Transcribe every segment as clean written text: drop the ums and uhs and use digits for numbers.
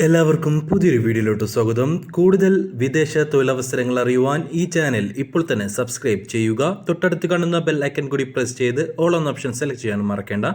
എല്ലാവർക്കും പുതിയൊരു വീഡിയോയിലോട്ട് സ്വാഗതം. കൂടുതൽ വിദേശ തൊഴിലവസരങ്ങൾ അറിയുവാൻ ഈ ചാനൽ ഇപ്പോൾ തന്നെ സബ്സ്ക്രൈബ് ചെയ്യുക. തൊട്ടടുത്ത് കാണുന്ന ബെൽ ഐക്കൺ കൂടി പ്രസ് ചെയ്ത് ഓൾ എന്ന ഓപ്ഷൻ സെലക്ട് ചെയ്യാൻ മറക്കേണ്ട.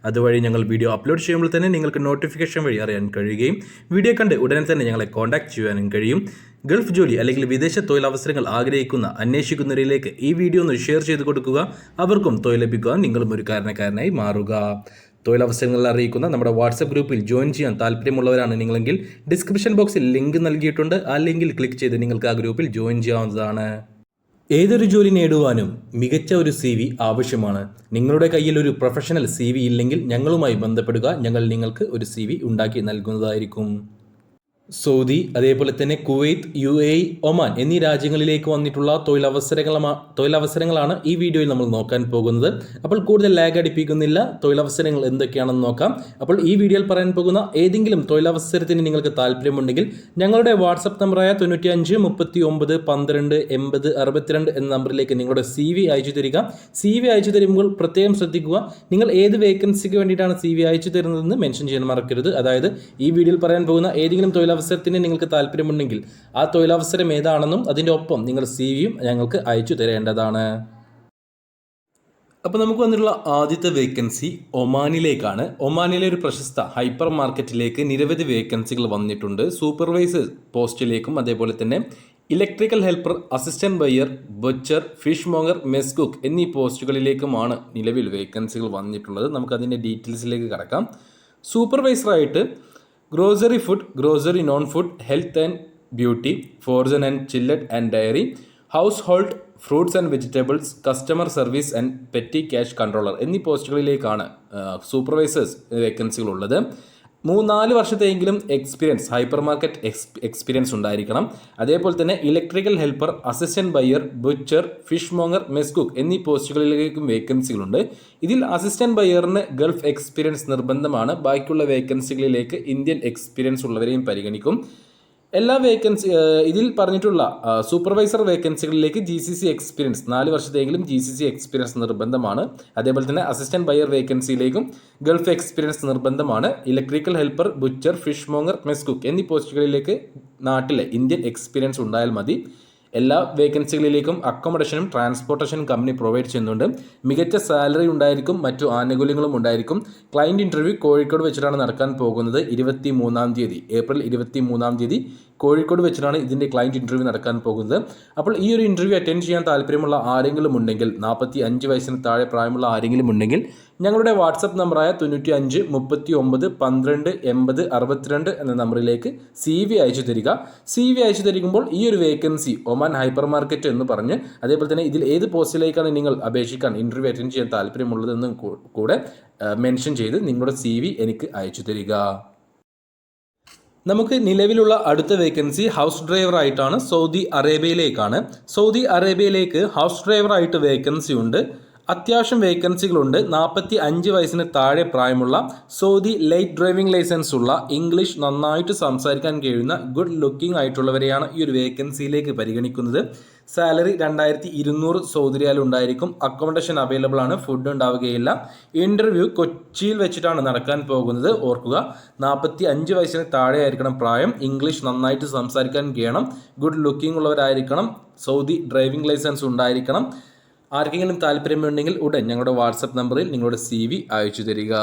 അതുവഴി ഞങ്ങൾ വീഡിയോ അപ്ലോഡ് ചെയ്യുമ്പോൾ തന്നെ നിങ്ങൾക്ക് നോട്ടിഫിക്കേഷൻ വഴി അറിയാൻ കഴിയുകയും വീഡിയോ കണ്ട് ഉടനെ തന്നെ ഞങ്ങളെ കോൺടാക്ട് ചെയ്യാനും കഴിയും. ഗൾഫ് ജോലി അല്ലെങ്കിൽ വിദേശ തൊഴിലവസരങ്ങൾ അന്വേഷിക്കുന്നവരിലേക്ക് ഈ വീഡിയോ ഒന്ന് ഷെയർ ചെയ്ത് കൊടുക്കുക. അവർക്കും തൊഴിൽ ലഭിക്കുവാൻ നിങ്ങളും ഒരു കാരണക്കാരനായി മാറുക. തൊഴിലവസരങ്ങൾ അറിയിക്കുന്ന നമ്മുടെ വാട്സപ്പ് ഗ്രൂപ്പിൽ ജോയിൻ ചെയ്യാൻ താല്പര്യമുള്ളവരാണ് നിങ്ങളെങ്കിൽ ഡിസ്ക്രിപ്ഷൻ ബോക്സിൽ ലിങ്ക് നൽകിയിട്ടുണ്ട്. ആ ലിങ്കിൽ ക്ലിക്ക് ചെയ്ത് നിങ്ങൾക്ക് ആ ഗ്രൂപ്പിൽ ജോയിൻ ചെയ്യാവുന്നതാണ്. ഏതൊരു ജോലി നേടുവാനും മികച്ച ഒരു CV ആവശ്യമാണ്. നിങ്ങളുടെ കയ്യിൽ ഒരു പ്രൊഫഷണൽ CV ഇല്ലെങ്കിൽ ഞങ്ങളുമായി ബന്ധപ്പെടുക. ഞങ്ങൾ നിങ്ങൾക്ക് ഒരു CV ഉണ്ടാക്കി നൽകുന്നതായിരിക്കും. സൗദി, അതേപോലെ തന്നെ കുവൈത്ത്, UAE, ഒമാൻ എന്നീ രാജ്യങ്ങളിലേക്ക് വന്നിട്ടുള്ള തൊഴിലവസരങ്ങളാണ് ഈ വീഡിയോയിൽ നമ്മൾ നോക്കാൻ പോകുന്നത്. അപ്പോൾ കൂടുതൽ ലാഗ് അടിപ്പിക്കുന്നില്ല, തൊഴിലവസരങ്ങൾ എന്തൊക്കെയാണെന്ന് നോക്കാം. അപ്പോൾ ഈ വീഡിയോയിൽ പറയാൻ പോകുന്ന ഏതെങ്കിലും തൊഴിലവസരത്തിന് നിങ്ങൾക്ക് താല്പര്യമുണ്ടെങ്കിൽ ഞങ്ങളുടെ വാട്സപ്പ് നമ്പറായ 95 39 12 80 62 എന്ന നമ്പറിലേക്ക് നിങ്ങളുടെ CV അയച്ചു തരിക. CV അയച്ചു തരുമ്പോൾ പ്രത്യേകം ശ്രദ്ധിക്കുക, നിങ്ങൾ ഏത് വേക്കൻസിക്ക് വേണ്ടിയിട്ടാണ് CV അയച്ചു തരുന്നതെന്ന് മെൻഷൻ ചെയ്യാൻ മറക്കരുത്. അതായത് ഈ വീഡിയോയിൽ പറയാൻ പോകുന്ന ഏതെങ്കിലും തൊഴിലവസരത്തിന് നിങ്ങൾക്ക് താല്പര്യമുണ്ടെങ്കിൽ ആ തൊഴിലവസരം ഏതാണെന്നും അതിൻ്റെ ഒപ്പം നിങ്ങൾ CV ഞങ്ങൾക്ക് അയച്ചു തരേണ്ടതാണ്. അപ്പോൾ നമുക്ക് വന്നിട്ടുള്ള ആദ്യത്തെ വേക്കൻസി ഒമാനിലേക്കാണ്. ഒമാനിലെ ഒരു പ്രശസ്ത ഹൈപ്പർ മാർക്കറ്റിലേക്ക് നിരവധി വേക്കൻസികൾ വന്നിട്ടുണ്ട്. സൂപ്പർവൈസർ പോസ്റ്റിലേക്കും അതേപോലെ തന്നെ electrical helper, assistant buyer, butcher, fishmonger, mess cook എന്നീ പോസ്റ്റുകളിലേക്കുമാണ് നിലവിൽ വേക്കൻസികൾ വന്നിട്ടുള്ളത്. നമുക്കതിൻ്റെ ഡീറ്റെയിൽസിലേക്ക് കടക്കാം. സൂപ്പർവൈസറായിട്ട് grocery food, grocery non food, health and beauty, frozen and chilled and dairy, household, fruits and vegetables, customer service and petty cash controller എന്നീ പോസ്റ്റുകളിലേക്കാണ് സൂപ്പർവൈസേഴ്സ് വേക്കൻസികളുള്ളത്. 3-4 വർഷത്തെയെങ്കിലും എക്സ്പീരിയൻസ്, ഹൈപ്പർ മാർക്കറ്റ് എക്സ്പീരിയൻസ് ഉണ്ടായിരിക്കണം. അതേപോലെ തന്നെ electrical helper, assistant buyer, butcher, fishmonger, mess cook എന്നീ പോസ്റ്റുകളിലേക്കും വേക്കൻസികളുണ്ട്. ഇതിൽ assistant ബയ്യറിന് Gulf experience നിർബന്ധമാണ്. ബാക്കിയുള്ള വേക്കൻസികളിലേക്ക് ഇന്ത്യൻ എക്സ്പീരിയൻസ് ഉള്ളവരെയും പരിഗണിക്കും. എല്ലാ ഇതിൽ പറഞ്ഞിട്ടുള്ള സൂപ്പർവൈസർ വേക്കൻസികളിലേക്ക് GCC എക്സ്പീരിയൻസ്, 4 വർഷത്തെയെങ്കിലും GCC എക്സ്പീരിയൻസ് നിർബന്ധമാണ്. അതേപോലെ തന്നെ അസിസ്റ്റന്റ് ബയ്യർ വേക്കൻസിയിലേക്കും ഗൾഫ് എക്സ്പീരിയൻസ് നിർബന്ധമാണ്. Electrical helper, butcher, fishmonger, mess cook എന്നീ പോസ്റ്റുകളിലേക്ക് നാട്ടിലെ ഇന്ത്യൻ എക്സ്പീരിയൻസ് ഉണ്ടായാൽ മതി. എല്ലാ വേക്കൻസികളിലേക്കും അക്കോമഡേഷനും ട്രാൻസ്പോർട്ടേഷനും കമ്പനി പ്രൊവൈഡ് ചെയ്യുന്നുണ്ട്. മികച്ച സാലറി ഉണ്ടായിരിക്കും, മറ്റു ആനുകൂല്യങ്ങളും ഉണ്ടായിരിക്കും. ക്ലയൻറ്റ് ഇൻ്റർവ്യൂ കോഴിക്കോട് വെച്ചിട്ടാണ് നടക്കാൻ പോകുന്നത്. 23-ാം തീയതി, ഏപ്രിൽ 23-ാം തീയതി കോഴിക്കോട് വെച്ചിട്ടാണ് ഇതിൻ്റെ ക്ലയൻറ്റ് ഇൻ്റർവ്യൂ നടക്കാൻ പോകുന്നത്. അപ്പോൾ ഈ ഒരു ഇൻ്റർവ്യൂ അറ്റൻഡ് ചെയ്യാൻ താല്പര്യമുള്ള ആരെങ്കിലും ഉണ്ടെങ്കിൽ, 45 വയസ്സിന് താഴെ പ്രായമുള്ള ആരെങ്കിലും ഉണ്ടെങ്കിൽ ഞങ്ങളുടെ വാട്സപ്പ് നമ്പറായ 95 39 12 80 62 എന്ന നമ്പറിലേക്ക് CV അയച്ചു തരിക. CV അയച്ചു തരികുമ്പോൾ ഈ ഒരു വേക്കൻസി ഒമാൻ ഹൈപ്പർ മാർക്കറ്റ് എന്ന് പറഞ്ഞ്, അതേപോലെ തന്നെ ഇതിൽ ഏത് പോസ്റ്റിലേക്കാണ് നിങ്ങൾ അപേക്ഷിക്കാൻ ഇൻ്റർവ്യൂ അറ്റൻഡ് ചെയ്യാൻ താല്പര്യമുള്ളതെന്നും കൂടെ മെൻഷൻ ചെയ്ത് നിങ്ങളുടെ CV എനിക്ക് അയച്ചു തരിക. നമുക്ക് നിലവിലുള്ള അടുത്ത വേക്കൻസി ഹൗസ് ഡ്രൈവർ ആയിട്ടാണ്. സൗദി അറേബ്യയിലേക്കാണ്. സൗദി അറേബ്യയിലേക്ക് ഹൗസ് ഡ്രൈവർ ആയിട്ട് വേക്കൻസി ഉണ്ട്. അത്യാവശ്യം വേക്കൻസികളുണ്ട്. 45 വയസ്സിന് താഴെ പ്രായമുള്ള, സൗദി ലൈറ്റ് ഡ്രൈവിംഗ് ലൈസൻസ് ഉള്ള, ഇംഗ്ലീഷ് നന്നായിട്ട് സംസാരിക്കാൻ കഴിയുന്ന, ഗുഡ് ലുക്കിംഗ് ആയിട്ടുള്ളവരെയാണ് ഈ ഒരു വേക്കൻസിയിലേക്ക് പരിഗണിക്കുന്നത്. സാലറി 2200 സൗദി റിയാൽ ഉണ്ടായിരിക്കും. അക്കോമഡേഷൻ അവൈലബിൾ ആണ്, ഫുഡ് ഉണ്ടാവുകയില്ല. ഇൻ്റർവ്യൂ കൊച്ചിയിൽ വെച്ചിട്ടാണ് നടക്കാൻ പോകുന്നത്. ഓർക്കുക, 45 വയസ്സിന് താഴെ ആയിരിക്കണം പ്രായം. ഇംഗ്ലീഷ് നന്നായിട്ട് സംസാരിക്കാൻ കഴിയണം. ഗുഡ് ലുക്കിംഗ് ഉള്ളവരായിരിക്കണം. സൗദി ഡ്രൈവിംഗ് ലൈസൻസ് ഉണ്ടായിരിക്കണം. ആർക്കെങ്കിലും താല്പര്യമുണ്ടെങ്കിൽ ഉടൻ ഞങ്ങളുടെ വാട്സപ്പ് നമ്പറിൽ നിങ്ങളുടെ CV അയച്ചു തരിക.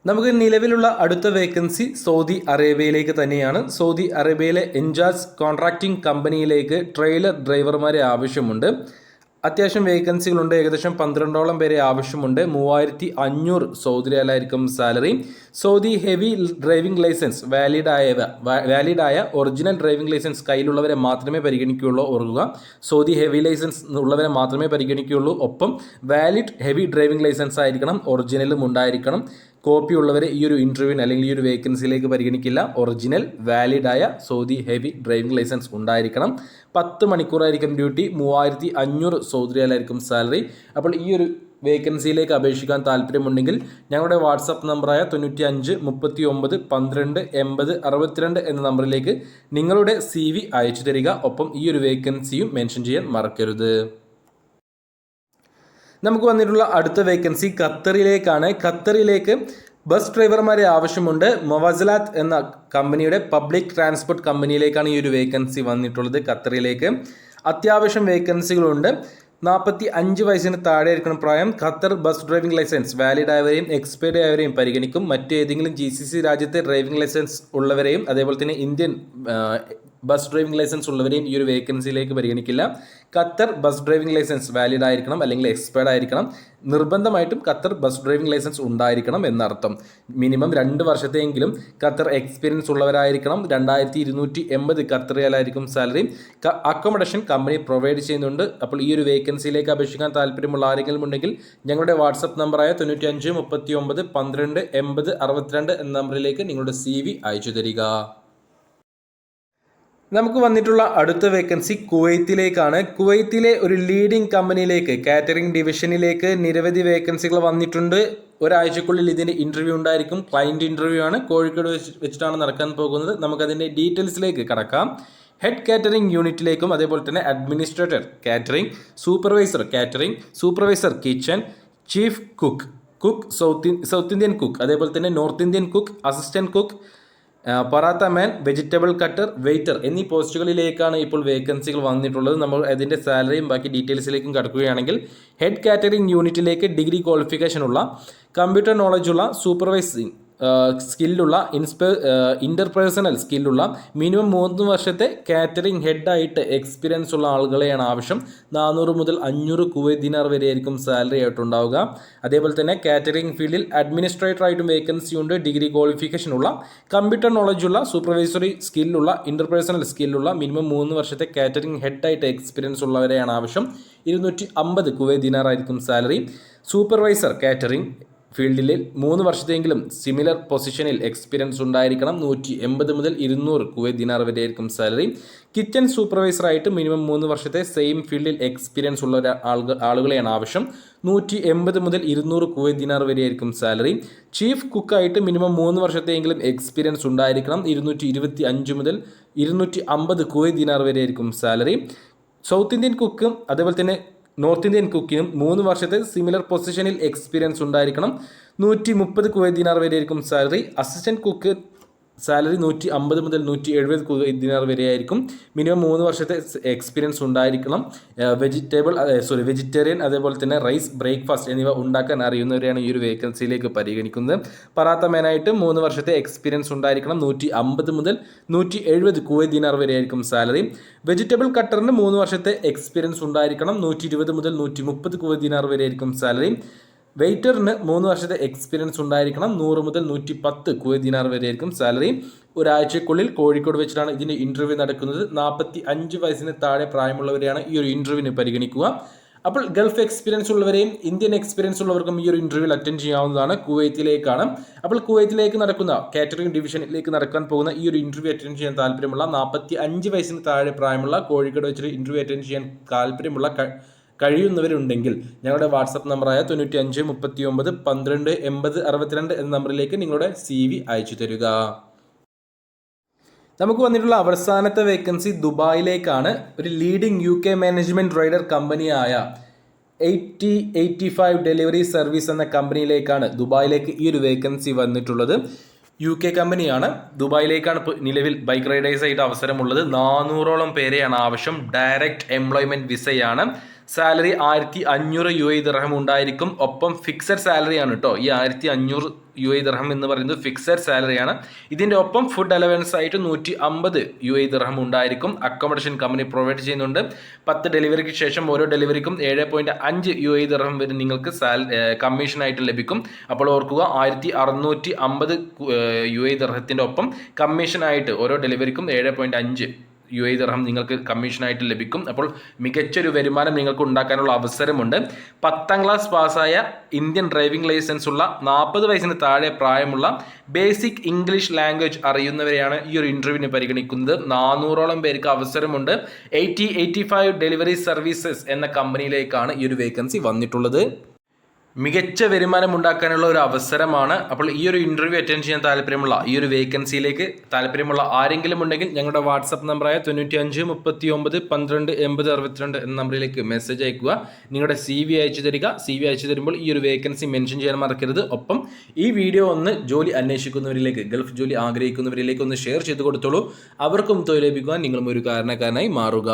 നമുക്ക് നിലവിലുള്ള അടുത്ത വേക്കൻസി സൗദി അറേബ്യയിലേക്ക് തന്നെയാണ്. സൗദി അറേബ്യയിലെ എൻജാസ് കോൺട്രാക്റ്റിംഗ് കമ്പനിയിലേക്ക് ട്രെയിലർ ഡ്രൈവർമാരെ ആവശ്യമുണ്ട്. അത്യാവശ്യം വേക്കൻസികളുണ്ട്. ഏകദേശം 12ഓളം പേരെ ആവശ്യമുണ്ട്. 3500 സൗദി റിയാലായിരിക്കും salary. Saudi heavy driving licence വാലിഡായ ഒറിജിനൽ ഡ്രൈവിംഗ് ലൈസൻസ് കയ്യിലുള്ളവരെ മാത്രമേ പരിഗണിക്കുകയുള്ളൂ. ഓർക്കുക, സൗദി ഹെവി ലൈസൻസ് ഉള്ളവരെ മാത്രമേ പരിഗണിക്കുകയുള്ളൂ. ഒപ്പം വാലിഡ് ഹെവി ഡ്രൈവിംഗ് ലൈസൻസ് ആയിരിക്കണം, ഒറിജിനലും ഉണ്ടായിരിക്കണം. കോപ്പി ഉള്ളവരെ ഈ ഒരു ഇൻ്റർവ്യൂവിന് അല്ലെങ്കിൽ ഈ ഒരു വേക്കൻസിയിലേക്ക് പരിഗണിക്കില്ല. ഒറിജിനൽ വാലിഡായ സൗദി ഹെവി ഡ്രൈവിംഗ് ലൈസൻസ് ഉണ്ടായിരിക്കണം. 10 മണിക്കൂറായിരിക്കും ഡ്യൂട്ടി. 3500 സൗദി റിയാലായിരിക്കും സാലറി. അപ്പോൾ ഈ ഒരു വേക്കൻസിയിലേക്ക് അപേക്ഷിക്കാൻ താല്പര്യമുണ്ടെങ്കിൽ ഞങ്ങളുടെ വാട്സപ്പ് നമ്പറായ 95 39 12 80 62 എന്ന നമ്പറിലേക്ക് നിങ്ങളുടെ CV അയച്ചു തരിക. ഒപ്പം ഈ ഒരു വേക്കൻസിയും മെൻഷൻ ചെയ്യാൻ മറക്കരുത്. നമുക്ക് വന്നിട്ടുള്ള അടുത്ത വേക്കൻസി ഖത്തറിലേക്കാണ്. ഖത്തറിലേക്ക് ബസ് ഡ്രൈവർമാരെ ആവശ്യമുണ്ട്. മൊവാസലാത്ത് എന്ന കമ്പനിയുടെ പബ്ലിക് ട്രാൻസ്പോർട്ട് കമ്പനിയിലേക്കാണ് ഈ ഒരു വേക്കൻസി വന്നിട്ടുള്ളത് ഖത്തറിലേക്ക്. അത്യാവശ്യം വേക്കൻസികളുണ്ട്. 45 വയസ്സിന് താഴെ ആയിരിക്കണം പ്രായം. Qatar bus driving licence valid ആയവരെയും എക്സ്പയർഡ് ആയവരെയും പരിഗണിക്കും. മറ്റേതെങ്കിലും GCC രാജ്യത്തെ ഡ്രൈവിംഗ് ലൈസൻസ് ഉള്ളവരെയും അതേപോലെ തന്നെ ഇന്ത്യൻ ബസ് ഡ്രൈവിംഗ് ലൈസൻസ് ഉള്ളവരെയും ഈ ഒരു വേക്കൻസിയിലേക്ക് പരിഗണിക്കില്ല. Qatar bus driving licence valid ആയിരിക്കണം അല്ലെങ്കിൽ എക്സ്പയർഡ് ആയിരിക്കണം. നിർബന്ധമായിട്ടും ഖത്തർ ബസ് ഡ്രൈവിംഗ് ലൈസൻസ് ഉണ്ടായിരിക്കണം എന്നർത്ഥം. മിനിമം 2 വർഷത്തെയെങ്കിലും ഖത്തർ എക്സ്പീരിയൻസ് ഉള്ളവരായിരിക്കണം. 2280 ഖത്തർ റിയാലായിരിക്കും സാലറി. അക്കോമഡേഷൻ കമ്പനി പ്രൊവൈഡ് ചെയ്യുന്നുണ്ട്. അപ്പോൾ ഈ ഒരു വേക്കൻസിയിലേക്ക് അപേക്ഷിക്കാൻ താല്പര്യമുള്ള ആരെങ്കിലും ഉണ്ടെങ്കിൽ ഞങ്ങളുടെ വാട്സപ്പ് നമ്പറായ 95 39 12 80 62 എന്ന നമ്പറിലേക്ക് നിങ്ങളുടെ CV അയച്ചു തരിക. നമുക്ക് വന്നിട്ടുള്ള അടുത്ത വേക്കൻസി കുവൈത്തിലേക്കാണ്. കുവൈത്തിലെ ഒരു ലീഡിംഗ് കമ്പനിയിലേക്ക് കാറ്ററിംഗ് ഡിവിഷനിലേക്ക് നിരവധി വേക്കൻസികൾ വന്നിട്ടുണ്ട്. ഒരാഴ്ചക്കുള്ളിൽ ഇതിൻ്റെ ഇൻ്റർവ്യൂ ഉണ്ടായിരിക്കും. ക്ലയൻറ്റ് ഇൻ്റർവ്യൂ ആണ്. കോഴിക്കോട് വെച്ചിട്ടാണ് നടക്കാൻ പോകുന്നത്. നമുക്കതിൻ്റെ ഡീറ്റെയിൽസിലേക്ക് കടക്കാം. ഹെഡ് കാറ്ററിംഗ് യൂണിറ്റിലേക്കും അതേപോലെ തന്നെ administrator catering, supervisor catering, supervisor kitchen, chief cook south Indian cook, അതേപോലെ തന്നെ north Indian cook, assistant cook, paratha man, vegetable cutter, waiter എന്നീ പോസ്റ്റുകളിലേക്കാണ് ഇപ്പോൾ വേക്കൻസികൾ വന്നിട്ടുള്ളത്. നമ്മൾ അതിൻ്റെ സാലറിയും ബാക്കി ഡീറ്റെയിൽസിലേക്കും കടക്കുകയാണെങ്കിൽ ഹെഡ് കാറ്ററിംഗ് യൂണിറ്റിലേക്ക് ഡിഗ്രി ക്വാളിഫിക്കേഷൻ ഉള്ള, കമ്പ്യൂട്ടർ നോളജുള്ള, സൂപ്പർവൈസിംഗ് സ്കില്ലുള്ള, ഇൻ്റർപേഴ്സണൽ സ്കില്ലുള്ള, മിനിമം 3 വർഷത്തെ കാറ്ററിംഗ് ഹെഡായിട്ട് എക്സ്പീരിയൻസ് ഉള്ള ആളുകളെയാണ് ആവശ്യം. 400 മുതൽ 500 കുവൈറ്റ് ദിനാർ വരെ ആയിരിക്കും സാലറി ആയിട്ടുണ്ടാവുക. അതേപോലെ തന്നെ കാറ്ററിംഗ് ഫീൽഡിൽ അഡ്മിനിസ്ട്രേറ്റർ ആയിട്ടും വേക്കൻസി ഉണ്ട്. ഡിഗ്രി ക്വാളിഫിക്കേഷൻ ഉള്ള, കമ്പ്യൂട്ടർ നോളജുള്ള, സൂപ്പർവൈസറി സ്കില്ലുള്ള, ഇൻ്റർപേഴ്സണൽ സ്കില്ലുള്ള, മിനിമം 3 വർഷത്തെ കാറ്ററിംഗ് ഹെഡായിട്ട് എക്സ്പീരിയൻസ് ഉള്ളവരെയാണ് ആവശ്യം. 250 കുവൈറ്റ് ദിനാർ ആയിരിക്കും സാലറി. സൂപ്പർവൈസർ കാറ്ററിംഗ് ഫീൽഡിൽ 3 വർഷത്തെങ്കിലും സിമിലർ പൊസിഷനിൽ എക്സ്പീരിയൻസ് ഉണ്ടായിരിക്കണം. 180 മുതൽ 200 കുവൈറ്റ് ദിനാർ വരെ ആയിരിക്കും സാലറി. കിച്ചൺ സൂപ്പർവൈസറായിട്ട് മിനിമം 3 വർഷത്തെ സെയിം ഫീൽഡിൽ എക്സ്പീരിയൻസ് ഉള്ള ആളുകളെയാണ് ആവശ്യം. 180 മുതൽ 200 കുവൈറ്റ് ദിനാർ വരെ ആയിരിക്കും സാലറി. ചീഫ് കുക്കായിട്ട് മിനിമം 3 വർഷത്തെയെങ്കിലും എക്സ്പീരിയൻസ് ഉണ്ടായിരിക്കണം. 225 മുതൽ 250 കുവൈറ്റ് ദിനാർ വരെ ആയിരിക്കും സാലറി. സൗത്ത് ഇന്ത്യൻ കുക്കും അതേപോലെ തന്നെ നോർത്ത് ഇന്ത്യൻ കുക്കിനും 3 വർഷത്തെ സിമിലർ പൊസിഷനിൽ എക്സ്പീരിയൻസ് ഉണ്ടായിരിക്കണം. 130 കുവൈറ്റ് ദിനാർ വരെ ആയിരിക്കും സാലറി. അസിസ്റ്റൻറ്റ് കുക്ക് സാലറി 150 മുതൽ 170 കുവൈറ്റ് ദിനാർ വരെ ആയിരിക്കും. മിനിമം 3 വർഷത്തെ എക്സ്പീരിയൻസ് ഉണ്ടായിരിക്കണം. വെജിറ്റേറിയൻ അതേപോലെ തന്നെ റൈസ്, ബ്രേക്ക്ഫാസ്റ്റ് എന്നിവ ഉണ്ടാക്കാൻ അറിയുന്നവരെയാണ് ഈ ഒരു വേക്കൻസിയിലേക്ക് പരിഗണിക്കുന്നത്. പറാത്ത മാനായിട്ട് 3 വർഷത്തെ എക്സ്പീരിയൻസ് ഉണ്ടായിരിക്കണം. 150 മുതൽ 170 കുവൈറ്റ് ദിനാർ വരെ ആയിരിക്കും സാലറി. വെജിറ്റബിൾ കട്ടറിന് 3 വർഷത്തെ എക്സ്പീരിയൻസ് ഉണ്ടായിരിക്കണം. 120 മുതൽ 130 കുവൈറ്റ് ദിനാർ വരെ ആയിരിക്കും സാലറി. വെയിറ്ററിന് 3 വർഷത്തെ എക്സ്പീരിയൻസ് ഉണ്ടായിരിക്കണം. 100 മുതൽ 110 കുവൈറ്റ് ദിനാർ വരെ ആയിരിക്കും സാലറി. ഒരാഴ്ചക്കുള്ളിൽ കോഴിക്കോട് വെച്ചിട്ടാണ് ഇതിൻ്റെ ഇൻ്റർവ്യൂ നടക്കുന്നത്. 45 വയസ്സിന് താഴെ പ്രായമുള്ളവരെയാണ് ഈ ഒരു ഇൻ്റർവ്യൂവിന് പരിഗണിക്കുക. അപ്പോൾ ഗൾഫ് എക്സ്പീരിയൻസ് ഉള്ളവരെയും ഇന്ത്യൻ എക്സ്പീരിയൻസ് ഉള്ളവർക്കും ഈ ഒരു ഇൻ്റർവ്യൂവിൽ അറ്റൻഡ് ചെയ്യാവുന്നതാണ്. കുവൈത്തിലേക്കാണ്. അപ്പോൾ കുവൈത്തിലേക്ക് നടക്കുന്ന കാറ്ററിംഗ് ഡിവിഷനിലേക്ക് നടക്കാൻ പോകുന്ന ഈ ഒരു ഇൻ്റർവ്യൂ അറ്റൻഡ് ചെയ്യാൻ താല്പര്യമുള്ള 45 വയസ്സിന് താഴെ പ്രായമുള്ള കോഴിക്കോട് വെച്ചിട്ട് ഇൻ്റർവ്യൂ അറ്റൻഡ് ചെയ്യാൻ താല്പര്യമുള്ള കഴിയുന്നവരുണ്ടെങ്കിൽ ഞങ്ങളുടെ വാട്സപ്പ് നമ്പറായ 95 39 12 80 62 എന്ന നമ്പറിലേക്ക് നിങ്ങളുടെ CV അയച്ചു തരിക. നമുക്ക് വന്നിട്ടുള്ള അവസാനത്തെ വേക്കൻസി ദുബായിലേക്കാണ്. ഒരു ലീഡിംഗ് UK മാനേജ്മെൻറ്റ് റൈഡർ കമ്പനിയായ 8085 ഡെലിവറി സർവീസ് എന്ന കമ്പനിയിലേക്കാണ് ദുബായിലേക്ക് ഈ ഒരു വേക്കൻസി വന്നിട്ടുള്ളത്. UK കമ്പനിയാണ്. ദുബായിലേക്കാണ് ഇപ്പോൾ നിലവിൽ ബൈക്ക് റൈഡേഴ്സായിട്ട് അവസരമുള്ളത്. 400ഓളം പേരെയാണ് ആവശ്യം. ഡയറക്റ്റ് എംപ്ലോയ്മെൻറ്റ് വിസയാണ്. സാലറി 1500 UAE ദിർഹം ഉണ്ടായിരിക്കും. ഒപ്പം ഫിക്സഡ് സാലറിയാണ് കേട്ടോ. ഈ 1500 UAE ദിർഹം എന്ന് പറയുന്നത് ഫിക്സഡ് സാലറിയാണ്. ഇതിൻ്റെ ഒപ്പം ഫുഡ് അലവൻസ് ആയിട്ട് 150 UAE ദിർഹം ഉണ്ടായിരിക്കും. അക്കോമഡേഷൻ കമ്പനി പ്രൊവൈഡ് ചെയ്യുന്നുണ്ട്. 10 ഡെലിവറിക്ക് ശേഷം ഓരോ ഡെലിവറിക്കും 7.5 UAE ദിർഹം വരെ നിങ്ങൾക്ക് കമ്മീഷനായിട്ട് ലഭിക്കും. അപ്പോൾ ഓർക്കുക, 1650 UAE ദിർഹത്തിൻ്റെ ഒപ്പം കമ്മീഷനായിട്ട് ഓരോ ഡെലിവറിക്കും 7.5 UAE ദിർഹം നിങ്ങൾക്ക് കമ്മീഷനായിട്ട് ലഭിക്കും. അപ്പോൾ മികച്ചൊരു വരുമാനം നിങ്ങൾക്ക് ഉണ്ടാക്കാനുള്ള അവസരമുണ്ട്. 10ാം ക്ലാസ് പാസ്സായ ഇന്ത്യൻ ഡ്രൈവിംഗ് ലൈസൻസ് ഉള്ള 40 വയസ്സിന് താഴെ പ്രായമുള്ള ബേസിക് ഇംഗ്ലീഷ് ലാംഗ്വേജ് അറിയുന്നവരെയാണ് ഈ ഒരു ഇൻ്റർവ്യൂവിന് പരിഗണിക്കുന്നത്. 400ഓളം പേർക്ക് അവസരമുണ്ട്. 8085 ഡെലിവറി സർവീസസ് എന്ന കമ്പനിയിലേക്കാണ് ഈ ഒരു വേക്കൻസി വന്നിട്ടുള്ളത്. മികച്ച വരുമാനം ഉണ്ടാക്കാനുള്ള ഒരു അവസരമാണ്. അപ്പോൾ ഈ ഒരു ഇൻ്റർവ്യൂ അറ്റൻഡ് ചെയ്യാൻ താല്പര്യമുള്ള, ഈ ഒരു വേക്കൻസിയിലേക്ക് താല്പര്യമുള്ള ആരെങ്കിലും ഉണ്ടെങ്കിൽ ഞങ്ങളുടെ വാട്സപ്പ് നമ്പറായ 95 39 12 80 62 എന്ന നമ്പറിലേക്ക് മെസ്സേജ് അയക്കുക. നിങ്ങളുടെ CV അയച്ചു തരിക. CV അയച്ചു തരുമ്പോൾ ഈ ഒരു വേക്കൻസി മെൻഷൻ ചെയ്യാൻ മറക്കരുത്. ഒപ്പം ഈ വീഡിയോ ഒന്ന് ജോലി അന്വേഷിക്കുന്നവരിലേക്ക്, ഗൾഫ് ജോലി ആഗ്രഹിക്കുന്നവരിലേക്ക് ഒന്ന് ഷെയർ ചെയ്ത് കൊടുത്തോളൂ. അവർക്കും തൊഴിൽ ലഭിക്കുവാൻ നിങ്ങളും ഒരു കാരണക്കാരനായി മാറുക.